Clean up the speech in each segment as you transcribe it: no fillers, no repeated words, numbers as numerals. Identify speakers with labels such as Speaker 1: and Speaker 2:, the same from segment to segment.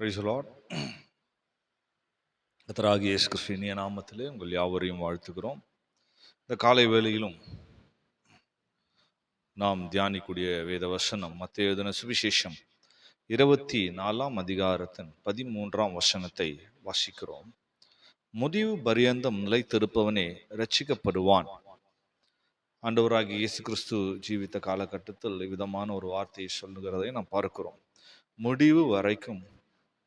Speaker 1: Praise the Lord. கர்த்தராகிய இயேசு கிறிஸ்துவின் இனிய நாமத்திலே உங்கள் யாவரையும் வாழ்த்துகிறோம். இந்த காலை வேளையிலும் நாம் தியானிக்கூடிய வேத வசனம் மத்தேயு எழுதின சுவிசேஷம் 24 அதிகாரத்தின் 13 வசனத்தை வாசிக்கிறோம். முடிவு பரியந்தம் நிலைத்திருப்பவனே ரட்சிக்கப்படுவான். ஆண்டவராகிய இயேசு கிறிஸ்து ஜீவித்த காலகட்டத்தில் இவ்விதமான ஒரு வார்த்தையை சொல்லுகிறதை நாம் பார்க்கிறோம். முடிவு வரைக்கும்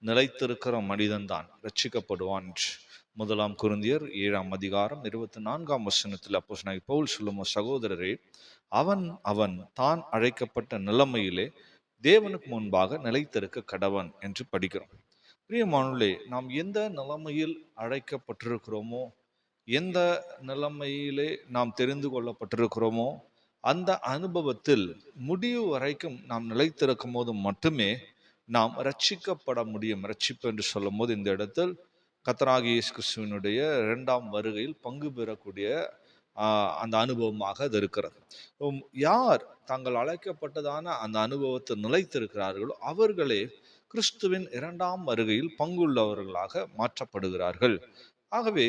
Speaker 1: நிலைத்திருக்கிற மனிதன்தான் ரட்சிக்கப்படுவான். முதலாம் கொரிந்தியர் 7 அதிகாரம் 24 வசனத்தில் அப்போஸ்தலனாகிய பவுல் சொல்லும், சகோதரரே, அவன் தான் அழைக்கப்பட்ட நிலைமையிலே தேவனுக்கு முன்பாக நிலைத்திருக்க கடவன் என்று படிக்கிறோம். பிரியமானவர்களே, நாம் எந்த நிலைமையில் அழைக்கப்பட்டிருக்கிறோமோ, எந்த நிலைமையிலே நாம் தெரிந்து கொள்ளப்பட்டிருக்கிறோமோ, அந்த அனுபவத்தில் முடிவு வரைக்கும் நாம் நிலைத்திருக்கும் போது மட்டுமே நாம் ரட்சிக்கப்பட முடியும். ரட்சிப்பு என்று சொல்லும் போது இந்த இடத்தில் கர்த்தராகிய இயேசு கிறிஸ்துவினுடைய 2ஆம் வருகையில் பங்கு பெறக்கூடிய அந்த அனுபவமாக அது இருக்கிறது. யார் தாங்கள் அழைக்கப்பட்டதான அந்த அனுபவத்தை நிலைத்திருக்கிறார்களோ அவர்களே கிறிஸ்துவின் 2ஆம் வருகையில் பங்குள்ளவர்களாக மாற்றப்படுகிறார்கள். ஆகவே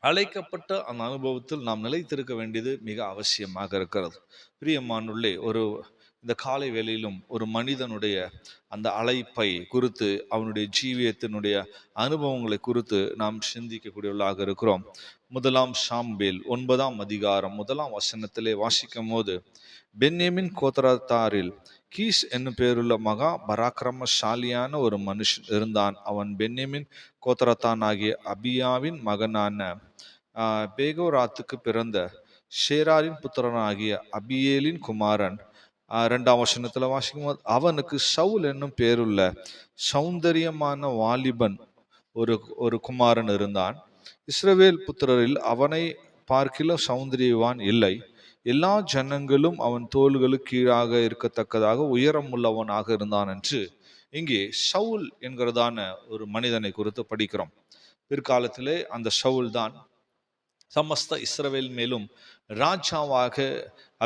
Speaker 1: அழைக்கப்பட்ட அந்த அனுபவத்தில் நாம் நிலைத்திருக்க வேண்டியது மிக அவசியமாக இருக்கிறது. பிரியமானுள்ளே, இந்த காலை வேளையிலும் ஒரு மனிதனுடைய அந்த அழைப்பை குறித்து, அவனுடைய ஜீவியத்தினுடைய அனுபவங்களை குறித்து நாம் சிந்திக்கக்கூடியவர்களாக இருக்கிறோம். முதலாம் சாமுவேல் 9ஆம் அதிகாரம் 1ஆம் வசனத்திலே வாசிக்கும் போது, பென்யமின் கோத்திரத்தாரில் கீஸ் என்னும் பேருள்ள மகா பராக்கிரமசாலியான ஒரு மனுஷன் இருந்தான். அவன் பென்யமின் கோத்திரத்தான் ஆகிய அபியாவின் மகனான பேகோராத்துக்கு பிறந்த ஷேராரின் புத்திரனாகிய அபியேலின் குமாரன். 2ஆம் வசனத்துல வாசிக்கும் போது, அவனுக்கு சவுல் என்னும் பேருள்ள சௌந்தரியமான வாலிபன் ஒரு குமாரன் இருந்தான். இஸ்ரவேல் புத்திரரில் அவனை பார்க்கிலும் சௌந்தரியவான் இல்லை. எல்லா ஜனங்களும் அவன் தோள்களுக்கு கீழாக இருக்கத்தக்கதாக உயரம் உள்ளவனாக இருந்தான் என்று இங்கே சவுல் என்கிறதான ஒரு மனிதனை குறித்து படிக்கிறோம். பிற்காலத்திலே அந்த சவுல் தான் சமஸ்த இஸ்ரவேல் மேலும் ராஜாவாக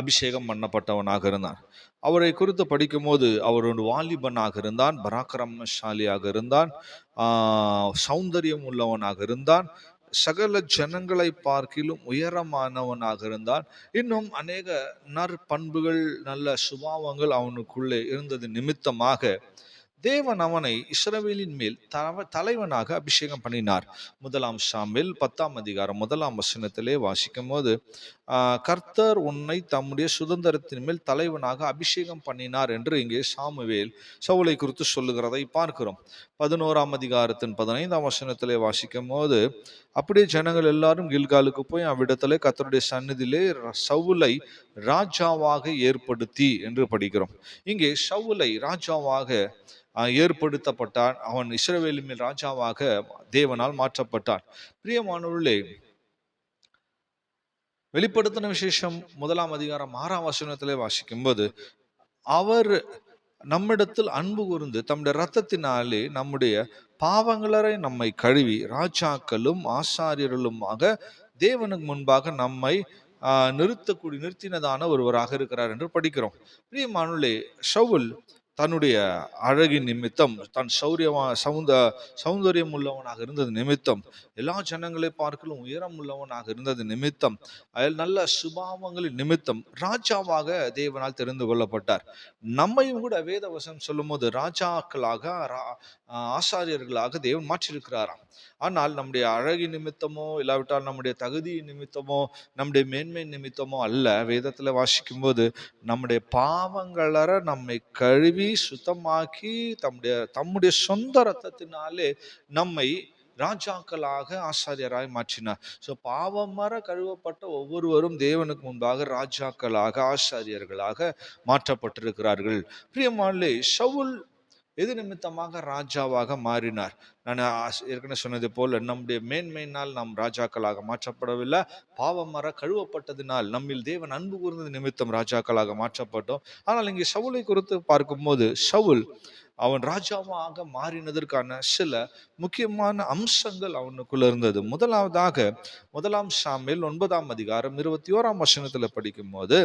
Speaker 1: அபிஷேகம் பண்ணப்பட்டவனாக இருந்தான். அவரை குறித்து படிக்கும் போது அவர் ஒரு வாலிபனாக இருந்தான், பராக்கிரமசாலியாக இருந்தான், சௌந்தரியம் உள்ளவனாக இருந்தான், சகல ஜனங்களை பார்க்கிலும் உயரமானவனாக இருந்தான். இன்னும் அநேக நற்பண்புகள், நல்ல சுபாவங்கள் அவனுக்குள்ளே இருந்தது நிமித்தமாக தேவன் அவனை இஸ்ரவேலின் மேல் தலைவனாக அபிஷேகம் பண்ணினார். முதலாம் சாமுவேல் 10ஆம் அதிகாரம் 1ஆம் வசனத்திலே வாசிக்கும் போது, கர்த்தர் உன்னை தம்முடைய சுதந்திரத்தின் மேல் தலைவனாக அபிஷேகம் பண்ணினார் என்று இங்கே சாமுவேல் சவுலை குறித்து சொல்லுகிறதை பார்க்கிறோம். 11ஆம் அதிகாரத்தின் 15ஆம் வசனத்திலே வாசிக்கும் போது, அப்படியே ஜனங்கள் எல்லாரும் கில்காலுக்கு போய் அவ்விடத்திலே கர்த்தருடைய சந்நிதியிலே சவுலை ராஜாவாக ஏற்படுத்தி என்று படிக்கிறோம். இங்கே சவுலை ராஜாவாக ஏற்படுத்தப்பட்டான். அவன் இஸ்ரவேலின் மேல் ராஜாவாக தேவனால் மாற்றப்பட்டான். பிரியமானவர்களே, வெளிப்படுத்தின விசேஷம் 1ஆம் அதிகாரம் 6ஆம் வசனத்திலே வாசிக்கும் போது, அவர் நம்மிடத்தில் அன்பு கூர்ந்து தம்முடைய இரத்தத்தினாலே நம்முடைய பாவங்களரை நம்மை கழுவி ராஜாக்களும் ஆசாரியர்களுமாக தேவனுக்கு முன்பாக நம்மை நிறுத்தினதான ஒருவராக இருக்கிறார் என்று படிக்கிறோம். பிரியமானவர்களே, சவுல் தன்னுடைய அழகின் நிமித்தம், தான் சௌந்தரியம் உள்ளவனாக இருந்தது நிமித்தம், எல்லா ஜனங்களை பார்க்கலும் உயரம் உள்ளவனாக இருந்தது நிமித்தம், நல்ல சுபாவங்களின் நிமித்தம் ராஜாவாக தேவனால் தெரிந்து கொள்ளப்பட்டார். நம்மையும் கூட வேதவசனம் சொல்லும் போது ராஜாக்களாக, ஆசாரியர்களாக தேவன் மாற்றியிருக்கிறாராம். ஆனால் நம்முடைய அழகின் நிமித்தமோ, இல்லாவிட்டால் நம்முடைய தகுதியின் நிமித்தமோ, நம்முடைய மேன்மை நிமித்தமோ அல்ல. வேதத்துல வாசிக்கும் போது நம்முடைய பாவங்களற நம்மை கழுவி சுத்தமாக்கி தம்முடைய சொந்த ரத்தத்தினாலே நம்மை ராஜாக்களாக, ஆசாரியராக மாற்றினார். ஸோ பாவமர கழுவப்பட்ட ஒவ்வொருவரும் தேவனுக்கு முன்பாக ராஜாக்களாக, ஆசாரியர்களாக மாற்றப்பட்டிருக்கிறார்கள். பிரியமானவர்களே, சவுல் எது நிமித்தமாக ராஜாவாக மாறினார்? நான் ஏற்கனவே சொன்னது போல, நம்முடைய மேன்மையினால் நாம் ராஜாக்களாக மாற்றப்படவில்லை. பாவமர கழுவப்பட்டதினால் நம்மில் தேவன் அன்பு கூர்ந்தது நிமித்தம் ராஜாக்களாக மாற்றப்பட்டோம். ஆனால் இங்கே சவுலை குறித்து பார்க்கும்போது, சவுல் அவன் ராஜாவாக மாறினதற்கான சில முக்கியமான அம்சங்கள் அவனுக்குள்ள இருந்தது. முதலாவதாக 1ஆம் சாமுவேல் 9ஆம் அதிகாரம் 21ஆம் வசனத்துல படிக்கும் போது,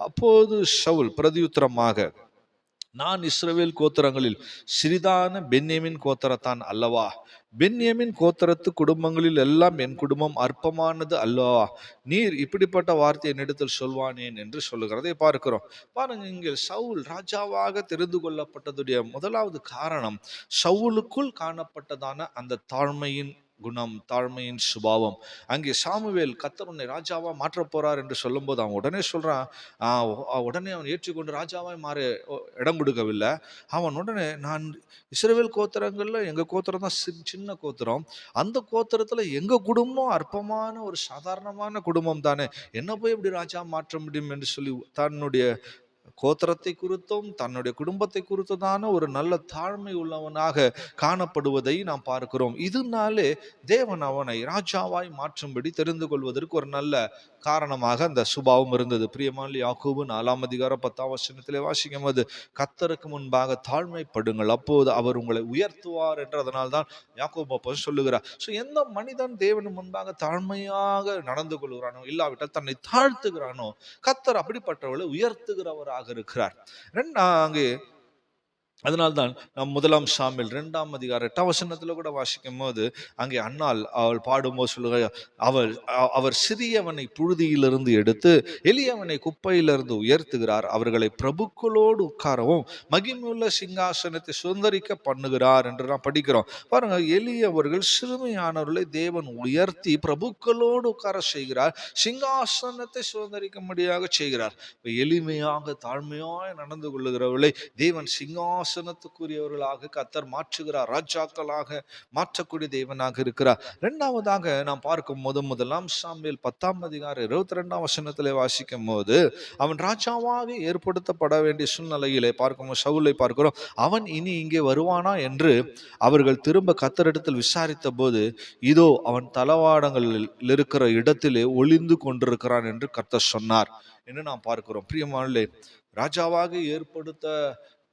Speaker 1: அப்போது சவுல் பிரதியுத்தரமாக, நான் இஸ்ரவேல் கோத்திரங்களில் சிறிதான பென்யமின் கோத்திரத்தான் அல்லவா? பென்யமின் கோத்திரத்து குடும்பங்களில் எல்லாம் என் குடும்பம் அற்பமானது அல்லவா? நீர் இப்படிப்பட்ட வார்த்தை என்னிடத்தில் சொல்வானேன் என்று சொல்லுகிறதை பார்க்கிறோம். பாருங்க, இங்கே சவுல் ராஜாவாக தெரிந்து கொள்ளப்பட்டதுடைய முதலாவது காரணம் சவுலுக்குள் காணப்பட்டதான அந்த தாழ்மையின் குணம், தாழ்மையின் சுபாவம். அங்கே சாமுவேல் கர்த்தர் உன்னை ராஜாவா மாற்ற போறார் என்று சொல்லும்போது அவன் உடனே சொல்றான். உடனே அவன் ஏற்றுக்கொண்டு ராஜாவாய் மாற இடம் கொடுக்கவில்லை. அவன் உடனே, நான் இஸ்ரவேல் கோத்திரங்கள்ல எங்க கோத்திரம் தான் சின்ன கோத்திரம், அந்த கோத்திரத்துல எங்க குடும்பம் அற்பமான ஒரு சாதாரணமான குடும்பம் தானே, என்ன போய் எப்படி ராஜா மாற்ற முடியும் என்று சொல்லி தன்னுடைய கோத்திரத்தை குறித்தும் தன்னுடைய குடும்பத்தை குறித்ததான ஒரு நல்ல தாழ்மை உள்ளவனாக காணப்படுவதை நாம் பார்க்கிறோம். இதனாலே தேவன் அவனை ராஜாவாய் மாற்றும்படி தெரிந்து கொள்வதற்கு ஒரு நல்ல காரணமாக அந்த சுபாவம் இருந்தது. பிரியமான யாக்கோபு 4 அதிகாரம் 10 வாசிக்கும் போது, கர்த்தருக்கு முன்பாக தாழ்மைப்படுங்கள், அப்போது அவர் உங்களை உயர்த்துவார் என்று அதனால்தான் யாக்கோபு அப்போ சொல்லுகிறார். எந்த மனிதன் தேவன் முன்பாக தாழ்மையாக நடந்து கொள்கிறானோ, இல்லாவிட்டால் தன்னை தாழ்த்துகிறானோ, கர்த்தர் அப்படிப்பட்டவர்களை உயர்த்துகிறவராக இருக்கிறார். அங்கே அதனால்தான் நாம் 1 சாமுவேல் 2 அதிகாரம் 8 கூட வாசிக்கும் போது, அங்கே அன்னாள் அவள் பாடும்போது சொல்லுங்க, அவர் சிறியவனை புழுதியிலிருந்து எடுத்து எளியவனை குப்பையிலிருந்து உயர்த்துகிறார், அவர்களை பிரபுக்களோடு உட்காரவும் மகிமையுள்ள சிங்காசனத்தை சுதந்திரிக்க பண்ணுகிறார் என்று நாம் படிக்கிறோம். பாருங்க, எளியவர்கள் சிறுமையானவர்களை தேவன் உயர்த்தி பிரபுக்களோடு உட்கார செய்கிறார், சிங்காசனத்தை சுதந்திரிக்கும்படியாக செய்கிறார். எளிமையாக தாழ்மையாய் நடந்து கொள்ளுகிறவர்களை தேவன் சிங்காசனத்துக்குரியவர்களாக கர்த்தர் மாற்றுகிறார், ராஜாக்களாக மாற்றக்கூடிய தேவனாக இருக்கிறார். இரண்டாவதாக நாம் பார்க்கும் போது 1 சாமுவேல் 10 அதிகாரம் 22 வாசிக்கும் போது, அவன் ராஜாவாக ஏற்படுத்தப்பட வேண்டிய சூழ்நிலையிலே பார்க்கும் சவுலை பார்க்கிறோம். அவன் இனி இங்கே வருவானா என்று அவர்கள் திரும்ப கர்த்தரிடத்தில் விசாரித்த போது, இதோ அவன் தளவாடங்களில் இருக்கிற இடத்திலே ஒளிந்து கொண்டிருக்கிறான் என்று கர்த்தர் சொன்னார் என்று நாம் பார்க்கிறோம். பிரியமானவர்களே, ராஜாவாக ஏற்படுத்த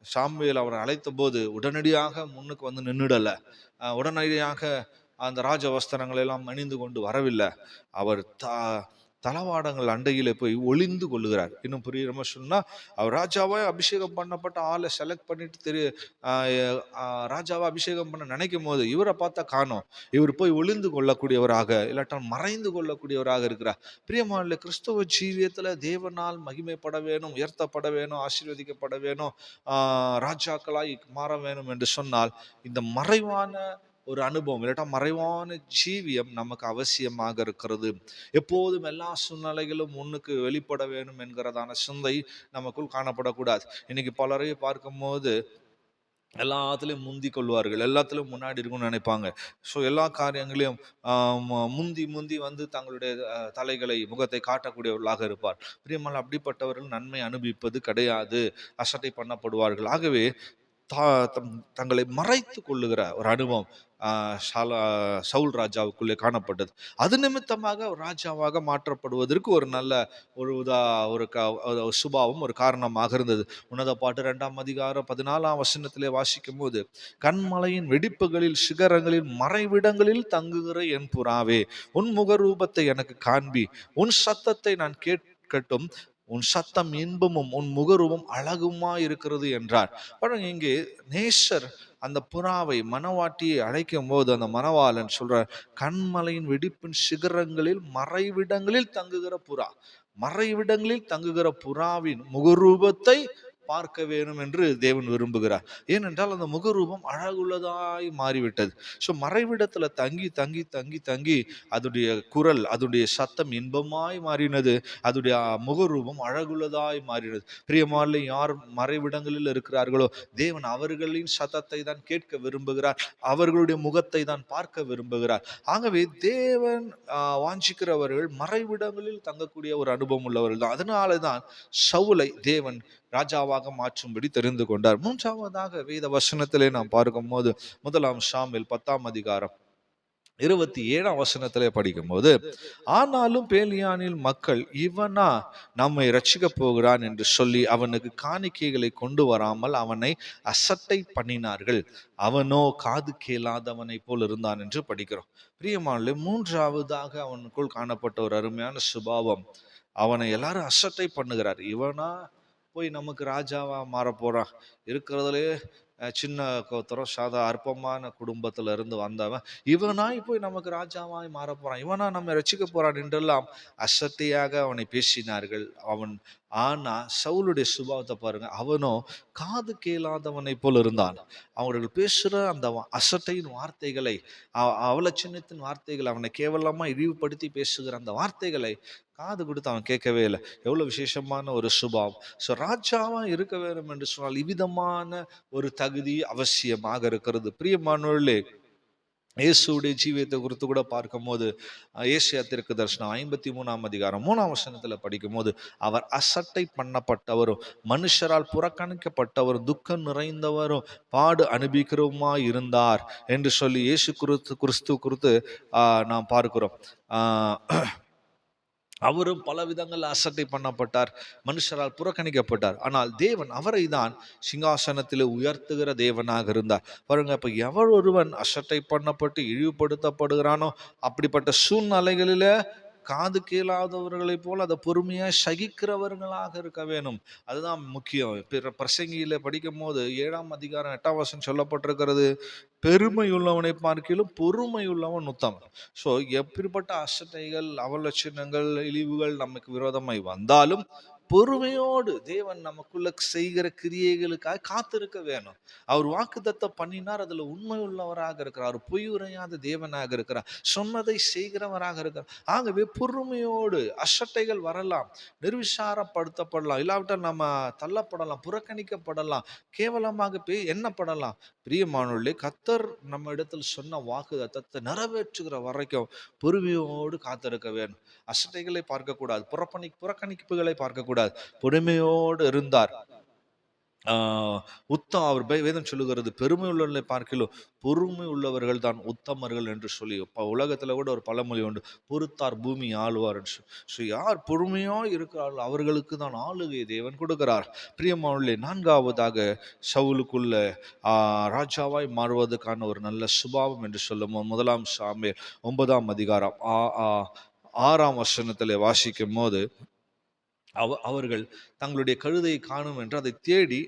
Speaker 1: சாமுவேல் அவரை அழைத்த போது உடனடியாக முன்னுக்கு வந்து நின்றுடல, உடனடியாக அந்த ராஜ வஸ்திரங்கள் எல்லாம் அணிந்து கொண்டு வரவில்லை. அவர் தளவாடங்கள் அண்டையிலே போய் ஒளிந்து கொள்ளுகிறார். இன்னும் புரியுற சொன்னா, அவர் ராஜாவை அபிஷேகம் பண்ணப்பட்ட ஆளை செலக்ட் பண்ணிட்டு ராஜாவை அபிஷேகம் பண்ண நினைக்கும் போது இவரை பார்த்தா காணோம், இவர் போய் ஒளிந்து கொள்ளக்கூடியவராக, இல்லாட்டால் மறைந்து கொள்ளக்கூடியவராக இருக்கிறார். பிரியமான கிறிஸ்தவ ஜீவியத்துல தேவனால் மகிமைப்பட வேணும், உயர்த்தப்பட வேணும், ஆசீர்வதிக்கப்பட வேணும், ராஜாக்களாய் மாற வேணும் என்று சொன்னால் இந்த மறைவான ஒரு அனுபவம், இல்லாட்டா மறைவான ஜீவியம் நமக்கு அவசியமாக இருக்கிறது. எப்போதும் எல்லா சூழ்நிலைகளும் முன்னுக்கு வெளிப்பட வேணும் என்கிறதான சிந்தை நமக்குள் காணப்படக்கூடாது. இன்னைக்கு பலரை பார்க்கும் போது எல்லாத்துலேயும் முந்தி கொள்வார்கள், எல்லாத்துலேயும் முன்னாடி இருக்கும்னு நினைப்பாங்க. எல்லா காரியங்களையும் முந்தி வந்து தங்களுடைய தலைகளை முகத்தை காட்டக்கூடியவர்களாக இருப்பார். பிரியமான அப்படிப்பட்டவர்கள் நன்மை அனுபவிப்பது கிடையாது, அசட்டை பண்ணப்படுவார்கள். ஆகவே தங்களை மறைத்து கொள்ளுகிற ஒரு அனுபவம் சவுல் ராஜாவுக்குள்ளே காணப்பட்டது. அது நிமித்தமாக ராஜாவாக மாற்றப்படுவதற்கு ஒரு நல்ல ஒரு சுபாவம் ஒரு காரணமாக இருந்தது. உன்னத பாட்டு 2 அதிகாரம் 14 வாசிக்கும் போது, கண்மலையின் வெடிப்புகளில் சிகரங்களில் மறைவிடங்களில் தங்குகிற என் புறாவே, உன் முகரூபத்தை எனக்கு காண்பி, உன் சத்தத்தை நான் கேட்கட்டும், உன் சத்தம் இன்பமும் உன் முகரூபம் அழகுமா இருக்கிறது என்றார். பாருங்க, இங்கே நேசர் அந்த புறாவை மணவாட்டியை அழைக்கும் போது அந்த மணவாளன் சொல்ற, கண்மலையின் வெடிப்பின் சிகரங்களில் மறைவிடங்களில் தங்குகிற புறா, மறைவிடங்களில் தங்குகிற புறாவின் முகரூபத்தை பார்க்க வேணும் என்று தேவன் விரும்புகிறார். ஏனென்றால் அந்த முகரூபம் அழகுள்ளதாய் மாறிவிட்டது. மறைவிடத்துல தங்கி தங்கி தங்கி தங்கி அதோடைய குரல், அதோடைய சத்தம் இன்பமாய் மாறினது, அதோடைய முகரூபம் அழகுள்ளதாய் மாறினது. பிரியமான யார் மறைவிடங்களில் இருக்கிறார்களோ தேவன் அவர்களின் சத்தத்தை தான் கேட்க விரும்புகிறார், அவர்களுடைய முகத்தை தான் பார்க்க விரும்புகிறார். ஆகவே தேவன் வாஞ்சிக்கிறவர்கள் மறைவிடங்களில் தங்கக்கூடிய ஒரு அனுபவம் உள்ளவர்கள் தான். அதனால தான் சவுலை தேவன் ராஜாவாக மாற்றும்படி தெரிந்து கொண்டார். மூன்றாவதாக வேத வசனத்திலே நாம் பார்க்கும் போது 1 சாமுவேல் 10 அதிகாரம் 27 படிக்கும் போது, ஆனாலும் பேலியானில் மக்கள் இவனா நம்மை ரட்சிக்க போகிறான் என்று சொல்லி அவனுக்கு காணிக்கைகளை கொண்டு வராமல் அவனை அசட்டை பண்ணினார்கள், அவனோ காது கேளாதவனை போல் இருந்தான் என்று படிக்கிறோம். பிரியமானவர்களே, மூன்றாவதாக அவனுக்குள் காணப்பட்ட ஒரு அருமையான சுபாவம், அவனை எல்லாரும் அசட்டை பண்ணுகிறார். இவனா போய் நமக்கு ராஜாவா மாற போறான். இருக்கிறதுலே சின்ன கோத்திரம், சாதா அற்பமான குடும்பத்துல இருந்து வந்தவன் இவனாய் போய் நமக்கு ராஜாவாய் மாற போறான், இவனா நம்ம ரட்சிக்க போறான் என்றெல்லாம் அசட்டையாக அவனை பேசினார்கள். ஆனா சவுலுடைய சுபாவத்தை பாருங்க, அவனோ காது கேளாதவனை போல் இருந்தான். அவர்கள் பேசுற அந்த அசட்டையின் வார்த்தைகளை, அவலட்சணத்தின் வார்த்தைகள், அவனை கேவலமா இழிவுபடுத்தி பேசுகிற அந்த வார்த்தைகளை காது கொடுத்து அவன் கேட்கவே இல்லை. எவ்வளவு விசேஷமான ஒரு சுபாவம். ஸோ ராஜாவா இருக்க வேண்டும் என்று சொன்னால் இவ்விதமான ஒரு தகுதி அவசியமாக இருக்கிறது. பிரியமானவர்களே, இயேசுடைய ஜீவியத்தை குறித்து கூட பார்க்கும் போது ஏசியா தீர்க்க தரிசனம் 53ஆம் அதிகாரம் 3ஆம் வசனத்துல படிக்கும் போது, அவர் அசட்டை பண்ணப்பட்டவரும் மனுஷரால் புறக்கணிக்கப்பட்டவரும் துக்கம் நிறைந்தவரும் பாடு அனுபவிக்கிறவுமா இருந்தார் என்று சொல்லி இயேசு கிறிஸ்து குறித்து நாம் பார்க்கிறோம். அவரும் பல விதங்கள் அசட்டை பண்ணப்பட்டார், மனுஷரால் புறக்கணிக்கப்பட்டார். ஆனால் தேவன் அவரை தான் சிங்காசனத்தில் உயர்த்துகிற தேவனாக இருந்தார். பாருங்க, இப்ப எவர் ஒருவன் அசட்டை பண்ணப்பட்டு இழிவுபடுத்தப்படுகிறானோ அப்படிப்பட்ட சூழ்நிலைகளில காது கேளாதவர்களை போல அதை பொறுமையா சகிக்கிறவர்களாக இருக்க வேணும். அதுதான் முக்கியம். பிரசங்கியில படிக்கும் போது 7ஆம் அதிகாரம் 8ஆம் வசனம் சொல்லப்பட்டிருக்கிறது, பெருமை உள்ளவனை பார்க்கிலும் பொறுமை உள்ளவன் உத்தமன். ஸோ எப்படிப்பட்ட அசட்டைகள், அவலட்சணங்கள், இழிவுகள் நமக்கு விரோதமாய் வந்தாலும் பொறுமையோடு தேவன் நமக்குள்ள செய்கிற கிரியைகளுக்காக காத்திருக்க வேணும். அவர் வாக்குத்தத்தம் பண்ணினார், அதுல உண்மை உள்ளவராக இருக்கிறார், பொய் உரையாத தேவனாக இருக்கிறார், சொன்னதை செய்கிறவராக இருக்கிறார். ஆகவே பொறுமையோடு, அசட்டைகள் வரலாம், நிர்விசாரப்படுத்தப்படலாம், இல்லாவிட்டால் நம்ம தள்ளப்படலாம், புறக்கணிக்கப்படலாம், கேவலமாக எண்ணப்படலாம். பிரியமானவர்களே, கர்த்தர் நம்ம இடத்தில் சொன்ன வாக்குத்தத்தத்தை நிறைவேற்றுகிற வரைக்கும் பொறுமையோடு காத்திருக்க வேணும். அசட்டைகளை பார்க்கக்கூடாது, புறக்கணிப்புகளை பார்க்கக்கூடாது, பொறுமையோடு இருந்தார். அவர் வேதம் சொல்லுகிறது, பெருமை உள்ளவர்களை பார்க்கிலும் பொறுமை உள்ளவர்கள் தான் உத்தமர்கள் என்று சொல்லி. உலகத்துல கூட ஒரு பழமொழி உண்டு, பொறுத்தார் பூமி ஆளுவார் என்று. ஸோ யார் பொறுமையோ இருக்கிறார்கள் அவர்களுக்கு தான் ஆளுகை தேவன் கொடுக்கிறார். பிரியமானவர்களே, 4ஆவதாக சவுலுக்குள்ள ராஜாவாய் மாறுவதற்கான ஒரு நல்ல சுபாவம் என்று சொல்லும் 1 சாமுவேல் 9ஆம் அதிகாரம் 6ஆம் வசனத்திலே வாசிக்கும் போது, அவர்கள் தங்களுடைய கழுதையை காணும் என்று அதை தேடி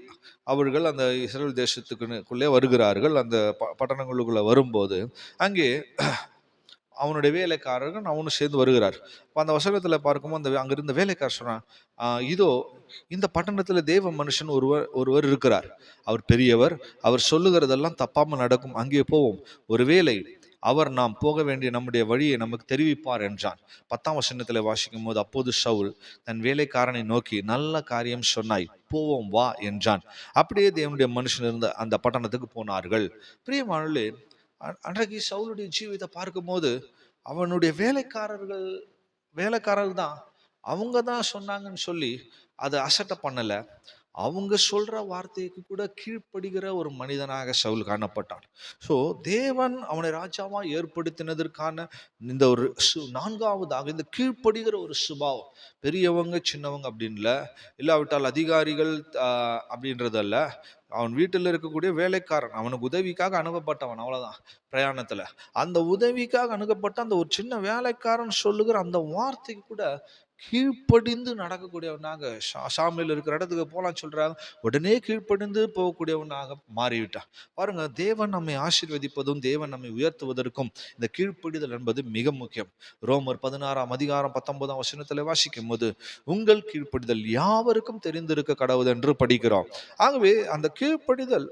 Speaker 1: அவர்கள் அந்த இஸ்ரேல் தேசத்துக்குள்ளே வருகிறார்கள். அந்த பட்டணங்களுக்குள்ள வரும்போது அங்கே அவனுடைய வேலைக்காரர்கள் அவனும் சேர்ந்து வருகிறார். அந்த வசனத்துல பார்க்கும்போது அங்கிருந்த வேலைக்காரர் சொன்னான், இதோ இந்த பட்டணத்துல தேவ மனுஷன் ஒருவர் இருக்கிறார், அவர் பெரியவர், அவர் சொல்லுகிறதெல்லாம் தப்பாம நடக்கும், அங்கே போவோம், ஒருவேளை அவர் நாம் போக வேண்டிய நம்முடைய வழியை நமக்கு தெரிவிப்பார் என்றான். 10ஆம் வசனத்துல வாசிக்கும் போது, அப்போது சவுல் தன் வேலைக்காரனை நோக்கி, நல்ல காரியம் சொன்னாய், போவோம் வா என்றான். அப்படியே தேவனுடைய மனுஷன் இருந்த அந்த பட்டணத்துக்கு போனார்கள். பிரியமானவர்களே, அன்றைக்கு சவுலுடைய ஜீவிதத்தை பார்க்கும் போது அவனுடைய வேலைக்காரர்கள் தான், அவங்க தான் சொன்னாங்கன்னு சொல்லி அதை அசட்டை பண்ணல. அவங்க சொல்ற வார்த்தைக்கு கூட கீழ்ப்படுகிற ஒரு மனிதனாக சவுல் காணப்பட்டான். ஸோ தேவன் அவனை ராஜாவா ஏற்படுத்தினதற்கான இந்த ஒரு 4ஆவதாக இந்த கீழ்ப்படுகிற ஒரு சுபாவம். பெரியவங்க சின்னவங்க அப்படின்ல, இல்லாவிட்டால் அதிகாரிகள் அப்படின்றதல்ல, அவன் வீட்டில் இருக்கக்கூடிய வேலைக்காரன், அவனுக்கு உதவிக்காக அனுப்பப்பட்டவன், அவ்வளவுதான். பிரயாணத்துல அந்த உதவிக்காக அணுகப்பட்ட அந்த ஒரு சின்ன வேலைக்காரன் சொல்லுகிற அந்த வார்த்தைக்கு கூட கீழ்ப்படிந்து நடக்கக்கூடியவனாக சாமியில் இருக்கிற இடத்துக்கு போலாம் சொல்றாங்க, உடனே கீழ்ப்படிந்து போகக்கூடியவனாக மாறிவிட்டான். பாருங்க, தேவன் நம்மை ஆசீர்வதிப்பதும் தேவன் நம்மை உயர்த்துவதற்கும் இந்த கீழ்ப்படிதல் என்பது மிக முக்கியம். ரோமர் 16ஆம் அதிகாரம் 19ஆம் வசனத்துல வாசிக்கும் போது, உங்கள் கீழ்ப்படிதல் யாவருக்கும் தெரிந்திருக்க கடவுள் என்று படிக்கிறோம். ஆகவே அந்த கீழ்ப்படிதல்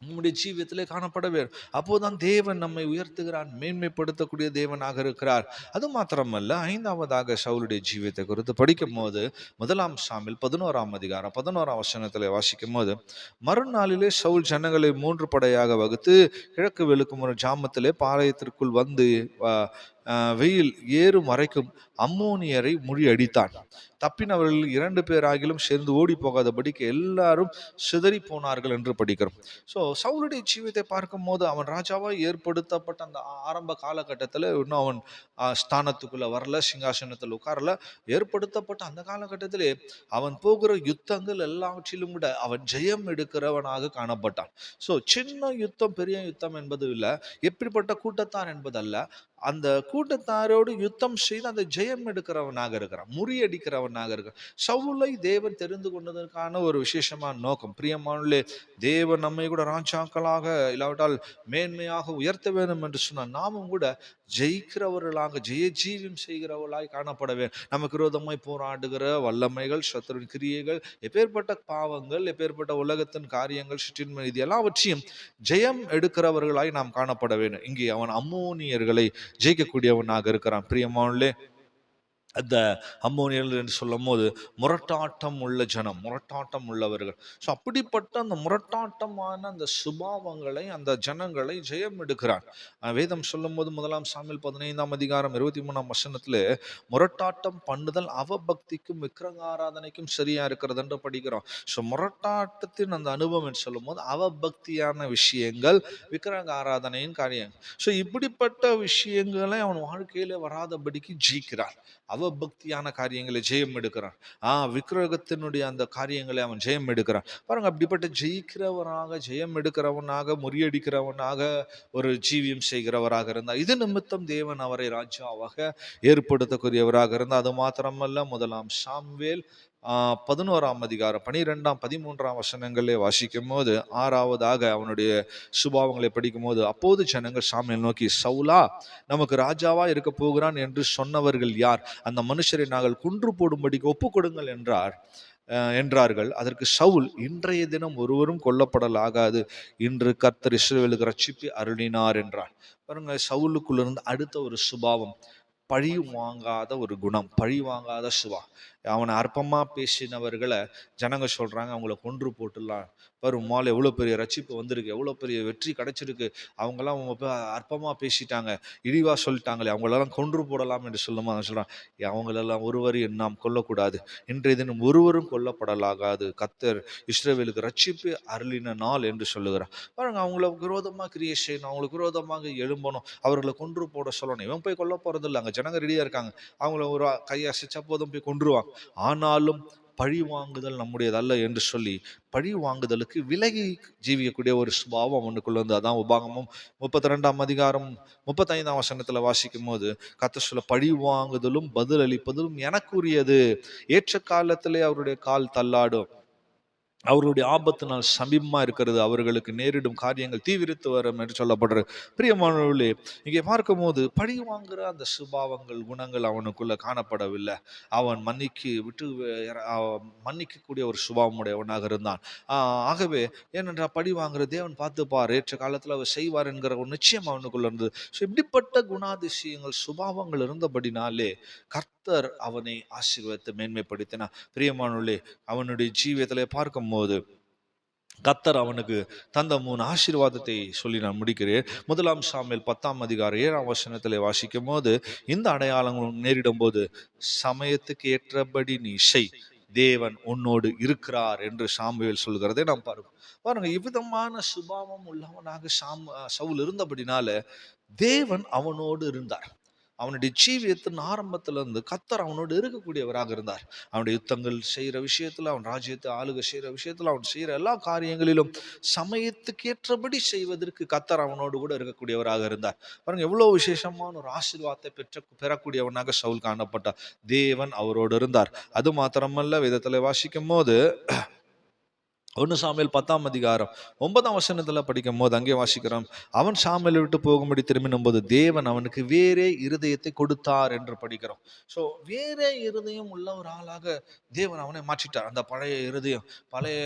Speaker 1: நம்முடைய ஜீவியத்திலே காணப்பட வேண்டும். அப்போதான் தேவன் நம்மை உயர்த்துகிறான், மேன்மைப்படுத்தக்கூடிய தேவனாக இருக்கிறார். அது மாத்திரமல்ல, 5ஆவதாக சவுலுடைய ஜீவியத்தை குறித்து படிக்கும் போது 1 சாமுவேல் 11ஆம் அதிகாரம் 11ஆம் வசனத்திலே வாசிக்கும் போது, மறுநாளிலே சவுல் ஜனங்களை 3 படையாக வகுத்து கிழக்கு வெளுக்கும் ஒரு ஜாமத்திலே பாளையத்திற்குள் வந்து வெயில் ஏறும் வரைக்கும் அம்மோனியரை முறியடித்தான். தப்பினவர்கள் 2 பேராகிலும் சேர்ந்து ஓடி போகாதபடிக்கு எல்லாரும் சிதறி போனார்கள் என்று படிக்கிறோம். ஸோ சவுலுடைய ஜீவியத்தை பார்க்கும் போது அவன் ராஜாவாய் ஏற்படுத்தப்பட்ட அந்த ஆரம்ப காலகட்டத்தில் இன்னும் அவன் ஸ்தானத்துக்குள்ள வரல, சிங்காசனத்தில் உட்காரல. ஏற்படுத்தப்பட்ட அந்த காலகட்டத்திலே அவன் போகிற யுத்தங்கள் எல்லாவற்றிலும் கூட அவன் ஜெயம் எடுக்கிறவனாக காணப்பட்டான். ஸோ சின்ன யுத்தம் பெரிய யுத்தம் என்பது இல்லை, எப்படிப்பட்ட கூட்டத்தார் என்பதல்ல, அந்த கூட்டத்தாரோடு யுத்தம் செய்து அந்த ஜெயம் எடுக்கிறவனாக இருக்கிறான், முறியடிக்கிறவனாக இருக்கிறான். சவுலை தேவன் தெரிந்து கொண்டதற்கான ஒரு விசேஷமான நோக்கம். பிரியமானே, தேவன் நம்மை கூட ராஜாக்களாக இல்லாவிட்டால் மேன்மையாக உயர்த்த வேண்டும் என்று சொன்னால் நாமும் கூட ஜெயிக்கிறவர்களாக ஜெய ஜீவியம் செய்கிறவர்களாய் காணப்பட வேண்டும். நமக்கு விரோதமாய் போராடுகிற வல்லமைகள், சத்துருவின் கிரியைகள், எப்பேற்பட்ட பாவங்கள், எப்பேற்பட்ட உலகத்தின் காரியங்கள், சுற்றின்மை, இது எல்லாவற்றையும் ஜெயம் எடுக்கிறவர்களாய் நாம் காணப்பட வேண்டும். இங்கே அவன் அம்மோனியர்களை ஜெயிக்கக்கூடியவனாக இருக்கிறான். பிரியமானே, அந்த அம்மோனியர்கள் என்று சொல்லும் போது முரட்டாட்டம் உள்ள ஜனம், முரட்டாட்டம் உள்ளவர்கள். ஸோ அப்படிப்பட்ட அந்த முரட்டாட்டமான அந்த சுபாவங்களை, அந்த ஜனங்களை ஜெயம் எடுக்கிறான். வேதம் சொல்லும் போது 1 சாமுவேல் 15 முரட்டாட்டம் பண்ணுதல் அவபக்திக்கும் விக்கிரகாராதனைக்கும் சரியா இருக்கிறது என்று படிக்கிறோம். ஸோ முரட்டாட்டத்தின் அந்த அனுபவம் என்று சொல்லும் போது அவபக்தியான விஷயங்கள், விக்கிரக ஆராதனையின் காரியம். ஸோ இப்படிப்பட்ட விஷயங்களை அவன் வாழ்க்கையில வராதபடிக்கு ஜெயிக்கிறான். அவபக்தியான காரியங்களை ஜெயம் எடுக்கிறான். விக்கிரகத்தினுடைய அந்த காரியங்களை அவன் ஜெயம் எடுக்கிறான். பாருங்க, அப்படிப்பட்ட ஜெயிக்கிறவனாக, ஜெயம் எடுக்கிறவனாக, முறியடிக்கிறவனாக ஒரு ஜீவியம் செய்கிறவராக இருந்தார். இது நிமித்தம் தேவன் அவரை ராஜாவாக ஏற்படுத்தக்கூடியவராக இருந்தார். அது மாத்திரமல்ல, 1 சாமுவேல் 11 12 13 வசனங்களே வாசிக்கும் போது, 6வதாக அவனுடைய சுபாவங்களை படிக்கும் போது, அப்போது ஜனங்கள் சாமுவேல் நோக்கி, சவுலா நமக்கு ராஜாவா இருக்க போகிறான் என்று சொன்னவர்கள் யார்? அந்த மனுஷரை நாங்கள் கொன்று போடும்படிக்கு ஒப்புக் கொடுங்கள் என்றார்கள். அதற்கு சவுல், இன்றைய தினம் ஒருவரும் கொல்லப்படலாகாது, இன்று கர்த்தர் இஸ்ரவேலுக்கு ரட்சிப்பை அருளினார் என்றார். பாருங்க, சவுலுக்குள்ள இருந்து அடுத்த ஒரு சுபாவம், பழி வாங்காத ஒரு குணம், பழி வாங்காத சுபா. அவனை அற்பமா பேசினவர்களை ஜனங்க சொல்றாங்க, அவங்கள கொன்று போட்டுடலாம். பாரு, உம்மால் எவ்வளோ பெரிய ரட்சிப்பு வந்திருக்கு, எவ்வளோ பெரிய வெற்றி கிடைச்சிருக்கு, அவங்கெல்லாம் அவங்க அற்பமா பேசிட்டாங்க, இழிவா சொல்லிட்டாங்களே, அவங்களெல்லாம் கொன்று போடலாம் என்று சொல்லுமா அவன் சொல்றான், அவங்களெல்லாம் ஒருவரையும் நாம் கொல்லக்கூடாது, இன்றைய தினம் ஒருவரும் கொல்லப்படலாகாது, கர்த்தர் இஸ்ரவேலுக்கு ரட்சிப்பு அருளின நாள் என்று சொல்லுகிறார். பாருங்க, அவங்களுக்கு விரோதமாக கிரியை செய்யணும், அவங்களுக்கு விரோதமாக எழும்பணும், அவர்களை கொன்று போட சொல்லணும். இவன் போய் கொல்ல போறது இல்லை, அங்கே ஜனங்க ரெடியா இருக்காங்க, அவங்கள ஒரு கையை அசைச்சா போதும் போய் கொன்றுவாங்க. ஆனாலும் பழி வாங்குதல் நம்முடையதல்ல என்று சொல்லி பழி வாங்குதலுக்கு விலகி ஜீவிக்கக்கூடிய ஒரு சுபாவம் அவனுக்குள்ள வந்து, அதான் உபாகமம் 32 35 வாசிக்கும் போது கர்த்தர் சொல்ல, பழி வாங்குதலும் பதில் அளிப்பதும் எனக்குரியது, ஏற்ற காலத்திலே அவருடைய கால் தள்ளாடும், அவர்களுடைய ஆபத்து நாள் சமீபமா இருக்கிறது, அவர்களுக்கு நேரிடும் காரியங்கள் தீவிரித்து வரும் என்று சொல்லப்படுறது. பிரியமானவர்களே, இங்கே பார்க்கும் போது பழி வாங்குற அந்த சுபாவங்கள், குணங்கள் அவனுக்குள்ள காணப்படவில்லை. அவன் மன்னிக்கக்கூடிய ஒரு சுபாவம் உடையவனாக இருந்தான். ஆகவே ஏனென்றால் பழி வாங்குற தேவன் பார்த்துப்பார், ஏற்ற காலத்தில் அவர் செய்வார் என்கிற ஒரு நிச்சயம் அவனுக்குள்ள இருந்தது. ஸோ இப்படிப்பட்ட குணாதிசயங்கள், சுபாவங்கள் இருந்தபடினாலே கர்த்தர் அவனை ஆசீர்வதித்து மேன்மைப்படுத்தினார். பிரியமானவர்களே, அவனுடைய ஜீவியத்திலே பார்க்கும் போது கர்த்தர் அவனுக்கு தந்த 3 ஆசீர்வாதத்தை சொல்லி நான் முடிக்கிறேன். 1 சாமுவேல் 10 வாசிக்கும் போது, இந்த அடையாளங்கள் நேரிடும் போது சமயத்துக்கு ஏற்றபடி நீ செய், தேவன் உன்னோடு இருக்கிறார் என்று சாமுவேல் சொல்கிறதை நாம் பாருங்க. இவ்விதமான சுபாவம் உள்ளவனாக சவுல் இருந்தபடினால தேவன் அவனோடு இருந்தார். அவனுடைய ஜீவியத்தின் ஆரம்பத்துல இருந்து கர்த்தர் அவனோடு இருக்கக்கூடியவராக இருந்தார். அவனுடைய யுத்தங்கள் செய்யற விஷயத்துல, அவன் ராஜ்யத்தை ஆளுகை செய்யற விஷயத்துல, அவன் செய்யற எல்லா காரியங்களிலும் சமயத்துக்கு ஏற்றபடி செய்வதற்கு கர்த்தர் அவனோடு கூட இருக்கக்கூடியவராக இருந்தார். பாருங்க, எவ்வளவு விசேஷமான ஒரு ஆசீர்வாதத்தை பெறக்கூடியவனாக சவுல் காணப்பட்டார். தேவன் அவரோடு இருந்தார். அது மாத்திரமல்ல, வேதத்துல வாசிக்கும் போது 1 சாமுவேல் 10 படிக்கும் போது அங்கே வாசிக்கிறோம், அவன் சாமுவேலை விட்டு போகும்படி திரும்பினும் போது தேவன் அவனுக்கு வேறே இருதயத்தை கொடுத்தார் என்று படிக்கிறோம். ஸோ வேறே இருதயம் உள்ள ஒரு ஆளாக தேவன் அவனை மாற்றிட்டார். அந்த பழைய இருதயம், பழைய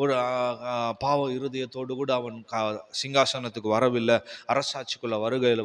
Speaker 1: ஒரு பாவ இருதயத்தோடு கூட அவன் சிங்காசனத்துக்கு வரவில்லை, அரசாட்சிக்குள்ள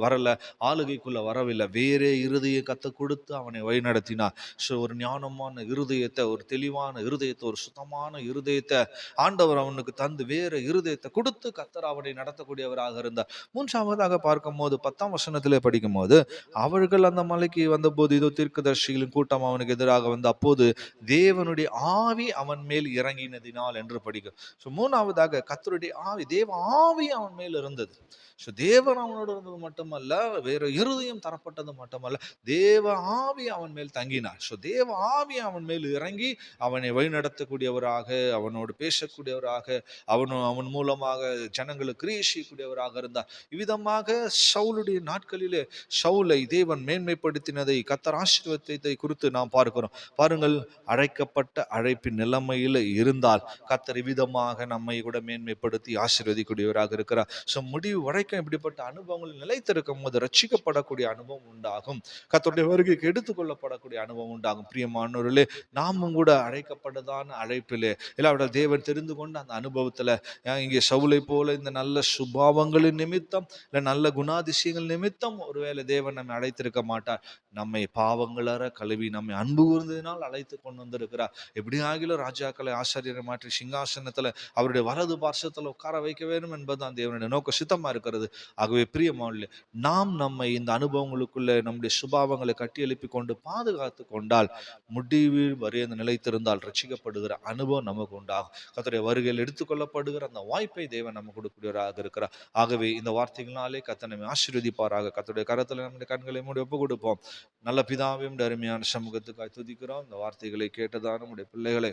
Speaker 1: வரல, ஆளுகைக்குள்ள வரவில்லை. வேறே இருதயம் கத்த கொடுத்து அவனை வழிநடத்தினார். ஸோ ஒரு ஞானமான இருதயத்தை, ஒரு தெளிவான இருதயத்தை, ஒரு சுத்தமான இருதயத்தை ஆண்டவர் அவனுக்கு தந்து வேற இருதயத்தை கொடுத்து கர்த்தர் அவனை நடத்தக்கூடியவராக இருந்தார். 3ஆவதாக பார்க்கும் போது 10 படிக்கும் போது, அவர்கள் அந்த மலைக்கு வந்தபோது இதோ தீர்க்கதரிசிகளின் கூட்டம் அவனுக்கு எதிராக வந்து, அப்போது தேவனுடைய ஆவி அவன் மேல் இறங்கினதினால் என்று படிக்கும். ஸோ 3ஆவதாக கர்த்தருடைய ஆவி, தேவ ஆவி அவன் மேல் இருந்தது. ஸோ தேவன் அவனோடு இருந்தது மட்டுமல்ல, வேற இருதயம் தரப்பட்டது மட்டுமல்ல, தேவ ஆவி அவன் மேல் தங்கினார். ஸோ தேவ ஆவி அவன் மேல் இறங்கி அவனை வழிநடத்தக்கூடியவராக, அவனோடு பேச பேசக்கூடியவராக, அவன் மூலமாக ஜனங்களுக்கு கிரியை செய்யக்கூடியவராக இருந்தார். இவ்விதமாக சவுலுடைய நாட்களிலே சவுலை தேவன் மேன்மைப்படுத்தினதை, கர்த்தர் ஆசீர்வதித்ததை குறித்து நாம் பார்க்கிறோம். பாருங்கள், அழைக்கப்பட்ட அழைப்பின் நிலைமையில் இருந்தால் கர்த்தர் விதமாக நம்மை கூட மேன்மைப்படுத்தி ஆசீர்வதிக்கூடியவராக இருக்கிறார். முடிவு வரைக்கும் இப்படிப்பட்ட அனுபவங்கள் நிலைத்திருக்கும் போது ரட்சிக்கப்படக்கூடிய அனுபவம் உண்டாகும். கர்த்தருடைய வருகைக்கு எடுத்துக்கொள்ளப்படக்கூடிய அனுபவம் உண்டாகும். பிரியமானவர்களே, நாமும் கூட அழைக்கப்பட்டதான அழைப்பிலே இல்லாவிட்டால் தேவன் தெரிந்து கொண்ட அந்த அனுபவத்துல, இங்கே சவுலை போல இந்த நல்ல சுபாவங்களின் நிமித்தம், இல்ல நல்ல குணாதிசயங்கள் நிமித்தம் ஒருவேளை தேவன் நம்மை அழைத்திருக்க மாட்டார். நம்மை பாவங்களற கழுவி நம்மை அன்பு கூர்ந்ததினால் அழைத்து கொண்டு வந்திருக்கிறார். எப்படி ஆகிலும் ராஜாக்களை ஆசாரியரை மாற்றி சிங்காசனத்துல அவருடைய வலது பார்சத்துல உட்கார வைக்க வேண்டும் என்பதுதான் தேவனுடைய நோக்க சித்தமா இருக்கிறது. ஆகவே பிரியமானவர்களே, நாம் நம்மை இந்த அனுபவங்களுக்குள்ள நம்முடைய சுபாவங்களை கட்டி எழுப்பி கொண்டு பாதுகாத்து கொண்டால், முடிவில் வரை அந்த நிலைத்திருந்தால் ரட்சிக்கப்படுகிற அனுபவம் நமக்கு உண்டாகும். கர்த்தருடைய வருகையில் எடுத்துக்கொள்ளப்படுகிற அந்த வாய்ப்பை தேவன் நமக்கு கொடுக்கக்கூடியவராக இருக்கிறார். ஆகவே இந்த வார்த்தைகளினாலே கர்த்தர் நம்மை ஆசீர்வதிப்பாராக. கர்த்தருடைய கரத்துல நம்முடைய கண்களை மூடி ஒப்பு கொடுப்போம். நல்ல பிதாவே, அருமையான சமூகத்துக்காய் துதிக்கிறோம். இந்த வார்த்தைகளை கேட்டதான நம்முடைய பிள்ளைகளை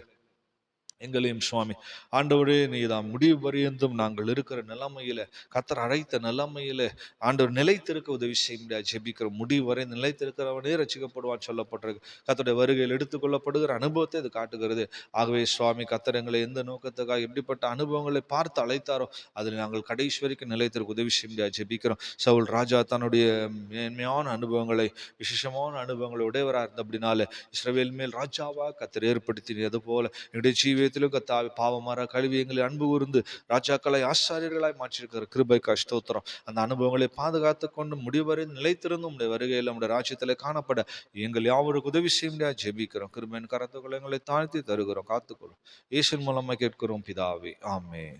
Speaker 1: எங்களையும் சுவாமி ஆண்டவரே, நீதான் முடிவு பரியந்தும் நாங்கள் இருக்கிற நிலைமையில, கர்த்தர் அழைத்த நிலைமையில ஆண்டவர் நிலைத்திருக்க உதவி செய்ய முடியாது. ஜெபிக்கிற முடிவு வரை நிலைத்திருக்கிறவனே ரட்சிக்கப்படுவான் சொல்லப்பட்டிருக்கு. கர்த்தருடைய வருகையில் எடுத்துக்கொள்ளப்படுகிற அனுபவத்தை இது காட்டுகிறது. ஆகவே சுவாமி, கர்த்தர் எங்களை எந்த நோக்கத்துக்காக எப்படிப்பட்ட அனுபவங்களை பார்த்து அழைத்தாரோ அதில் நாங்கள் கடைசி வரைக்கும் நிலைத்திருக்க உதவி செய்ய முடியாது. ஜெபிக்கிறோம். சவுல் ராஜா தன்னுடைய மேன்மையான அனுபவங்களை, விசேஷமான அனுபவங்களை உடையவராக இருந்த அப்படினால இஸ்ரவேல் மேல் ராஜாவா கர்த்தர் ஏற்படுத்தினது போல என்னுடைய ஜீவியத்திலும் கர்த்தாவே பாவமாற கழுவி எங்களை அன்பு கூர்ந்து ராஜாக்களை ஆசாரியர்களாய் மாற்றிருக்கிற கிருபைக்காய் ஸ்தோத்திரம். அந்த அனுபவங்களை பாதுகாத்து கொண்டு முடிவரை நிலைத்திருந்தும் உடைய வருகையில் நம்முடைய ராஜ்யத்தில் காணப்பட எங்கள் யாவருக்கு உதவி செய்ய முடியாது. ஜெபிக்கிறோம். கிருபையின் கரத்துக்களை எங்களை தாழ்த்தி தருகிறோம். காத்துக்கொள்ளும். இயேசுவின் மூலமாக கேட்கிறோம் பிதாவே, ஆமென்.